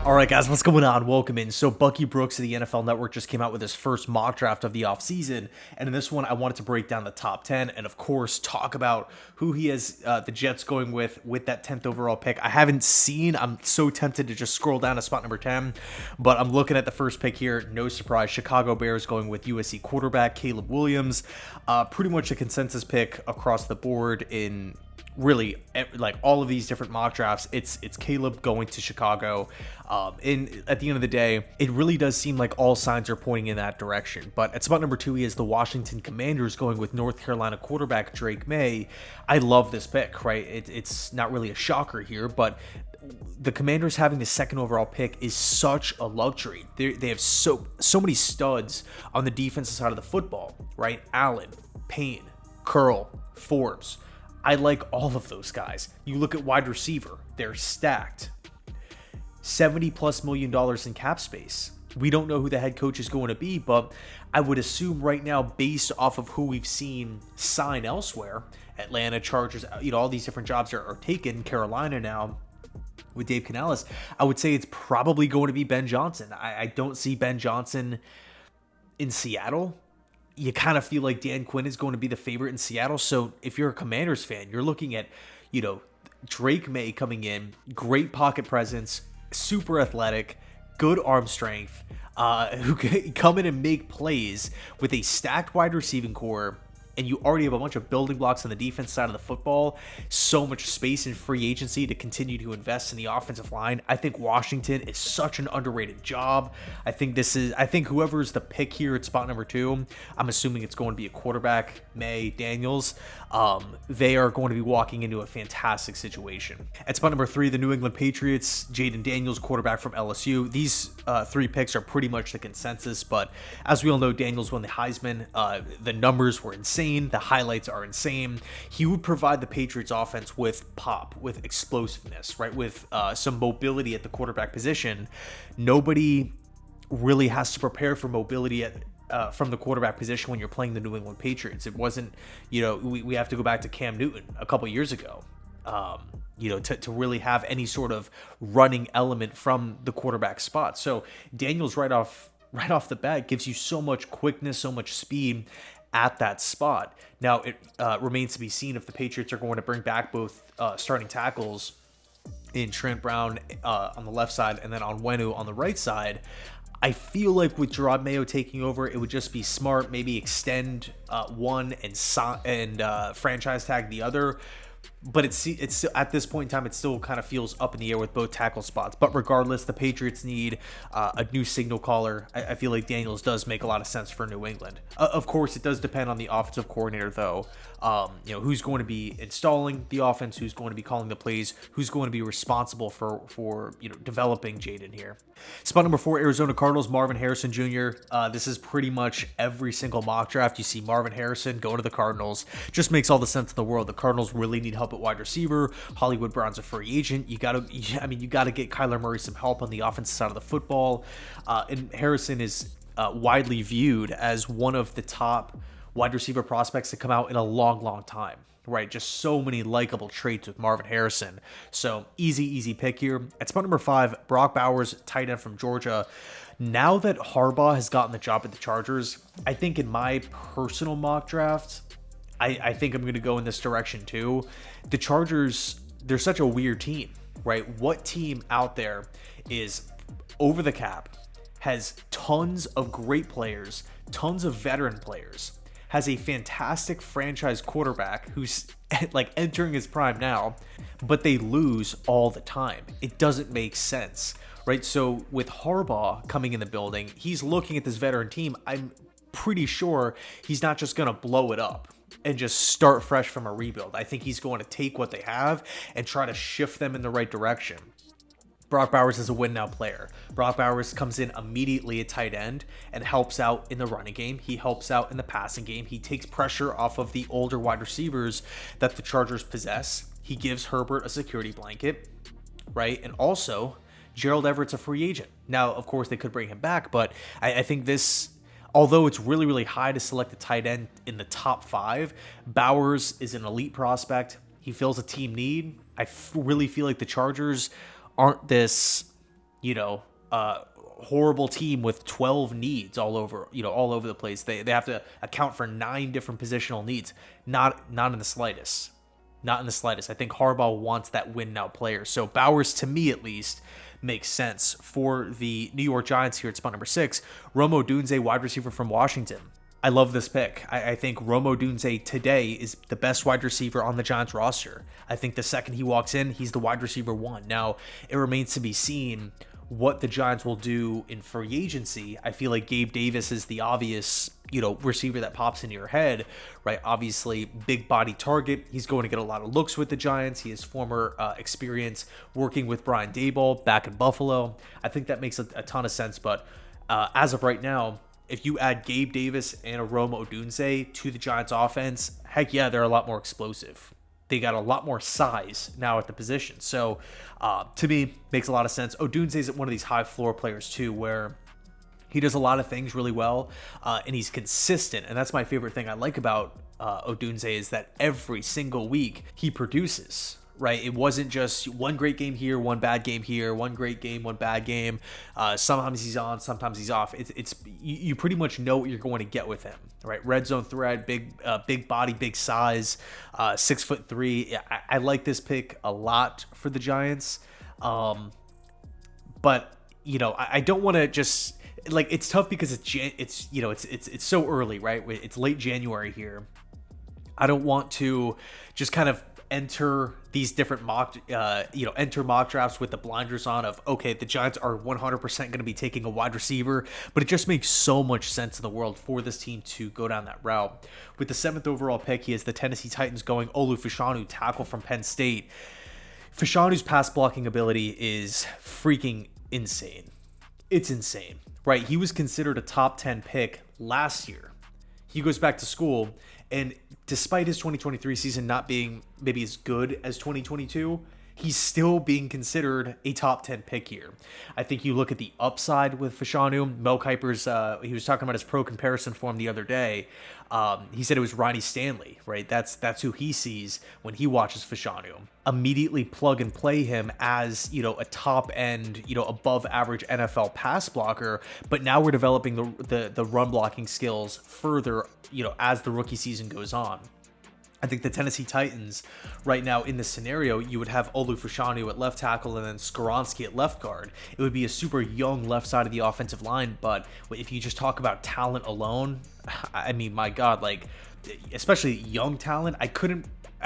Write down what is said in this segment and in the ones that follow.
All right, guys, what's going on? Welcome in. So Bucky Brooks of the NFL Network just came out with his first mock draft of the offseason. And in this one, I wanted to break down the top 10 and, of course, talk about who he has the Jets going with that 10th overall pick. I haven't seen. I'm so tempted to just scroll down to spot number 10. But I'm looking at the first pick here. No surprise. Chicago Bears going with USC quarterback Caleb Williams. Pretty much a consensus pick across the board in really like all of these different mock drafts. It's Caleb going to Chicago. And at the end of the day, it really does seem like all signs are pointing in that direction. But at spot number 2, he has the Washington Commanders going with North Carolina quarterback Drake May. I love this pick, right? It's not really a shocker here, but the Commanders having the second overall pick is such a luxury. They have so many studs on the defensive side of the football, right? Allen, Payne, Curl, Forbes. I like all of those guys. You look at wide receiver, they're stacked. $70+ million in cap space. We don't know who the head coach is going to be, but I would assume right now, based off of who we've seen sign elsewhere, Atlanta, Chargers, all these different jobs are taken, Carolina now, with Dave Canales, I would say it's probably going to be Ben Johnson. I don't see Ben Johnson in Seattle. You kind of feel like Dan Quinn is going to be the favorite in Seattle. So if you're a Commanders fan, you're looking at, Drake May coming in, great pocket presence, super athletic, good arm strength, who can come in and make plays with a stacked wide receiving core. And you already have a bunch of building blocks on the defense side of the football, so much space in free agency to continue to invest in the offensive line. I think Washington is such an underrated job. I think whoever's the pick here at spot number 2, I'm assuming it's going to be a quarterback, May, Daniels. They are going to be walking into a fantastic situation. At spot number 3, the New England Patriots, Jaden Daniels, quarterback from LSU. These 3 picks are pretty much the consensus, but as we all know, Daniels won the Heisman. The numbers were insane. The highlights are insane. He would provide the Patriots offense with pop, with explosiveness, right? With some mobility at the quarterback position. Nobody really has to prepare for mobility from the quarterback position when you're playing the New England Patriots. It wasn't, we have to go back to Cam Newton a couple years ago. To really have any sort of running element from the quarterback spot. So Daniels right off the bat gives you so much quickness, so much speed at that spot. Now, it remains to be seen if the Patriots are going to bring back both starting tackles in Trent Brown on the left side and then Onwenu on the right side. I feel like with Gerard Mayo taking over, it would just be smart, maybe extend one and franchise tag the other. But it's at this point in time, it still kind of feels up in the air with both tackle spots. But regardless, the Patriots need a new signal caller. I feel like Daniels does make a lot of sense for New England. Of course, it does depend on the offensive coordinator, though. Who's going to be installing the offense, who's going to be calling the plays, who's going to be responsible for developing Jaden here. Spot number 4, Arizona Cardinals, Marvin Harrison Jr. This is pretty much every single mock draft. You see Marvin Harrison going to the Cardinals. Just makes all the sense in the world. The Cardinals really need help at wide receiver. Hollywood Brown's a free agent. You got to get Kyler Murray some help on the offensive side of the football. And Harrison is widely viewed as one of the top wide receiver prospects to come out in a long, long time. Right, just so many likable traits with Marvin Harrison. So easy pick here. At spot number 5, Brock Bowers, tight end from Georgia. Now that Harbaugh has gotten the job at the Chargers, I think in my personal mock draft, I think I'm going to go in this direction too. The Chargers, they're such a weird team, right? What team out there is over the cap, has tons of great players, tons of veteran players, has a fantastic franchise quarterback who's like entering his prime now, but they lose all the time? It doesn't make sense, right? So with Harbaugh coming in the building, he's looking at this veteran team. I'm pretty sure he's not just going to blow it up and just start fresh from a rebuild. I think he's going to take what they have and try to shift them in the right direction. Brock Bowers is a win-now player. Brock Bowers comes in immediately at tight end and helps out in the running game. He helps out in the passing game. He takes pressure off of the older wide receivers that the Chargers possess. He gives Herbert a security blanket, right? And also, Gerald Everett's a free agent. Now, of course, they could bring him back, but I think this, although it's really, really high to select a tight end in the top 5, Bowers is an elite prospect. He fills a team need. I really feel like the Chargers aren't this you know, horrible team with 12 needs all over, all over the place. They have to account for 9 different positional needs. Not in the slightest. Not in the slightest. I think Harbaugh wants that win now player. So Bowers, to me at least, makes sense. For the New York Giants here at spot number 6, Rome Odunze, wide receiver from Washington. I love this pick. I think Rome Odunze today is the best wide receiver on the Giants roster. I think the second he walks in, he's the wide receiver 1. Now, it remains to be seen what the Giants will do in free agency. I feel like Gabe Davis is the obvious, receiver that pops into your head, right? Obviously, big body target. He's going to get a lot of looks with the Giants. He has former experience working with Brian Daboll back in Buffalo. I think that makes a ton of sense. But as of right now, if you add Gabe Davis and a Rome Odunze to the Giants offense, heck yeah, they're a lot more explosive. They got a lot more size now at the position. So, to me, makes a lot of sense. Odunze is one of these high floor players too, where he does a lot of things really well, and he's consistent. And that's my favorite thing I like about Odunze, is that every single week he produces. Right, it wasn't just one great game here, one bad game here, one great game, one bad game. Sometimes he's on, sometimes he's off. It's you pretty much know what you're going to get with him, right? Red zone threat, big body, big size, 6'3". Yeah, I like this pick a lot for the Giants, but I don't want to just it's tough because it's so early, right? It's late January here. I don't want to just kind of enter these different mock drafts with the blinders on of, okay, the Giants are 100% going to be taking a wide receiver, but it just makes so much sense in the world for this team to go down that route. With the 7th overall pick, he has the Tennessee Titans going Olu Fashanu, tackle from Penn State. Fashanu's pass blocking ability is freaking insane. It's insane, right? He was considered a top 10 pick last year. He goes back to school, and despite his 2023 season not being maybe as good as 2022, he's still being considered a top 10 pick here. I think you look at the upside with Fashanu. Mel Kiper's, he was talking about his pro comparison form the other day. He said it was Ronnie Stanley, right? That's who he sees when he watches Fashanu. Immediately plug and play him as, a top end, above average NFL pass blocker. But now we're developing the run blocking skills further, as the rookie season goes on. I think the Tennessee Titans right now in this scenario, you would have Olu Fashanu at left tackle and then Skoronski at left guard. It would be a super young left side of the offensive line, but if you just talk about talent alone, I mean, my God, especially young talent, I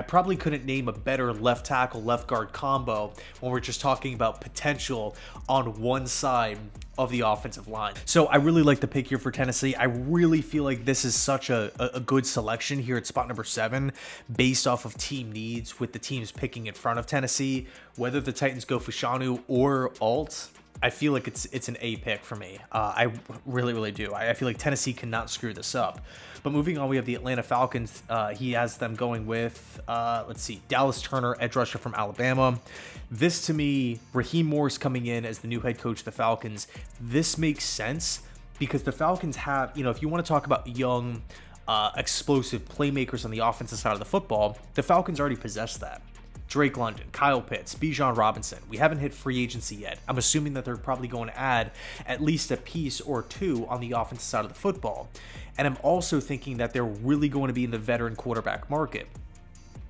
probably couldn't name a better left tackle, left guard combo when we're just talking about potential on one side of the offensive line. So I really like the pick here for Tennessee. I really feel like this is such a good selection here at spot number 7 based off of team needs, with the teams picking in front of Tennessee. Whether the Titans go Fashanu or Alt, I feel like it's an A pick for me. I really, really do. I feel like Tennessee cannot screw this up. But moving on, we have the Atlanta Falcons. He has them going with, Dallas Turner, edge rusher from Alabama. This, to me, Raheem Morris coming in as the new head coach of the Falcons. This makes sense because the Falcons have, if you want to talk about young, explosive playmakers on the offensive side of the football, the Falcons already possess that. Drake London, Kyle Pitts, Bijan Robinson. We haven't hit free agency yet. I'm assuming that they're probably going to add at least a piece or two on the offensive side of the football. And I'm also thinking that they're really going to be in the veteran quarterback market.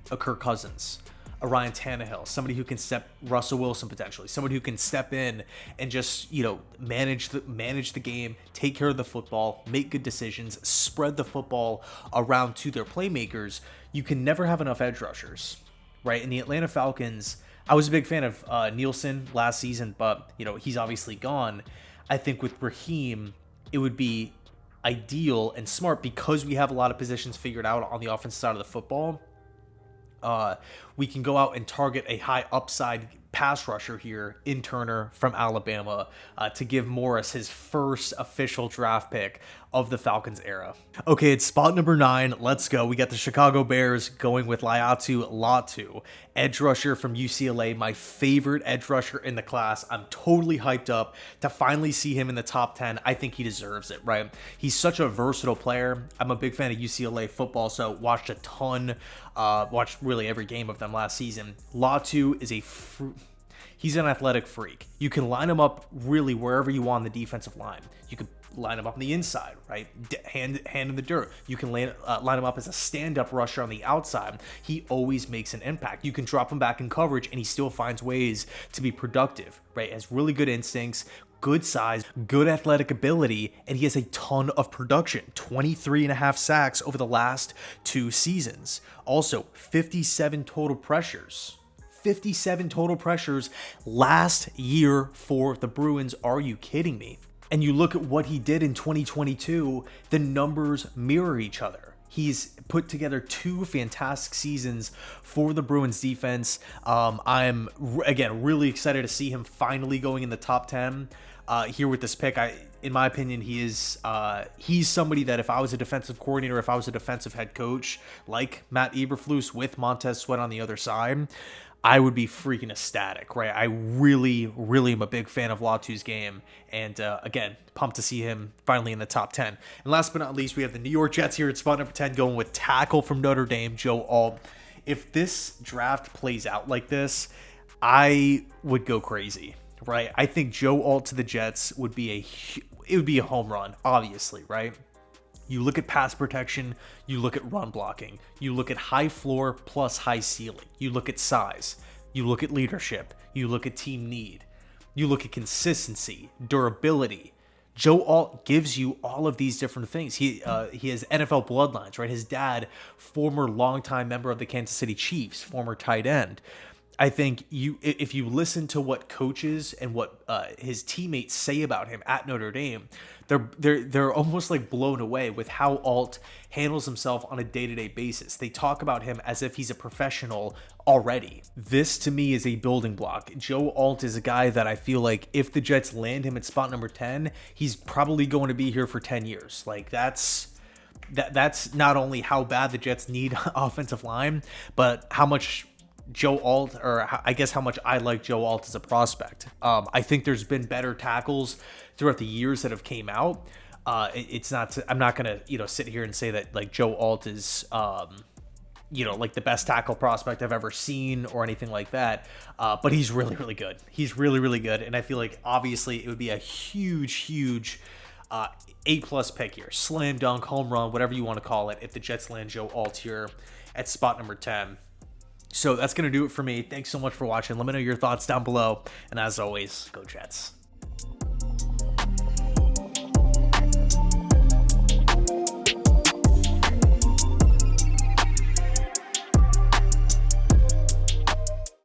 A Kirk Cousins, a Ryan Tannehill, somebody who can Russell Wilson potentially, somebody who can step in and just, manage the game, take care of the football, make good decisions, spread the football around to their playmakers. You can never have enough edge rushers. Right, in the Atlanta Falcons, I was a big fan of Nielsen last season, but he's obviously gone. I think with Raheem, it would be ideal and smart because we have a lot of positions figured out on the offensive side of the football. We can go out and target a high upside pass rusher here in Turner from Alabama to give Morris his first official draft pick of the Falcons era. Okay, it's spot number 9. Let's go. We got the Chicago Bears going with Laiatu Latu, edge rusher from UCLA, my favorite edge rusher in the class. I'm totally hyped up to finally see him in the top 10. I think he deserves it, right? He's such a versatile player. I'm a big fan of UCLA football, so watched a ton, watched really every game of them last season. Latu is He's an athletic freak. You can line him up really wherever you want on the defensive line. You could line him up on the inside, right? Hand in the dirt. You can line him up as a stand-up rusher on the outside. He always makes an impact. You can drop him back in coverage, and he still finds ways to be productive, right? Has really good instincts, good size, good athletic ability, and he has a ton of production. 23.5 sacks over the last 2 seasons. Also, 57 total pressures. 57 total pressures last year for the Bruins. Are you kidding me? And you look at what he did in 2022, the numbers mirror each other. He's put together 2 fantastic seasons for the Bruins defense. I'm, again, really excited to see him finally going in the top 10 here with this pick. In my opinion, he's somebody that if I was a defensive coordinator, if I was a defensive head coach like Matt Eberflus with Montez Sweat on the other side, I would be freaking ecstatic, right? I really, really am a big fan of Latu's game. And again, pumped to see him finally in the top 10. And last but not least, we have the New York Jets here at spot number 10 going with tackle from Notre Dame, Joe Alt. If this draft plays out like this, I would go crazy, right? I think Joe Alt to the Jets would be a home run, obviously, right? You look at pass protection, you look at run blocking, you look at high floor plus high ceiling, you look at size, you look at leadership, you look at team need, you look at consistency, durability. Joe Alt gives you all of these different things. He has NFL bloodlines, right? His dad, former longtime member of the Kansas City Chiefs, former tight end. I think if you listen to what coaches and what his teammates say about him at Notre Dame, they're almost like blown away with how Alt handles himself on a day-to-day basis. They talk about him as if he's a professional already. This to me is a building block. Joe Alt is a guy that I feel like if the Jets land him at spot number 10, he's probably going to be here for 10 years. Like that's not only how bad the Jets need offensive line, but how much Joe Alt, or I guess how much I like Joe Alt as a prospect. I think there's been better tackles throughout the years that have came out. I'm not gonna sit here and say that like Joe Alt is like the best tackle prospect I've ever seen or anything like that. But he's really, really good. He's really, really good, and I feel like obviously it would be a huge A+ pick here, slam dunk, home run, whatever you want to call it, if the Jets land Joe Alt here at spot number 10. So that's going to do it for me. Thanks so much for watching. Let me know your thoughts down below. And as always, go Jets.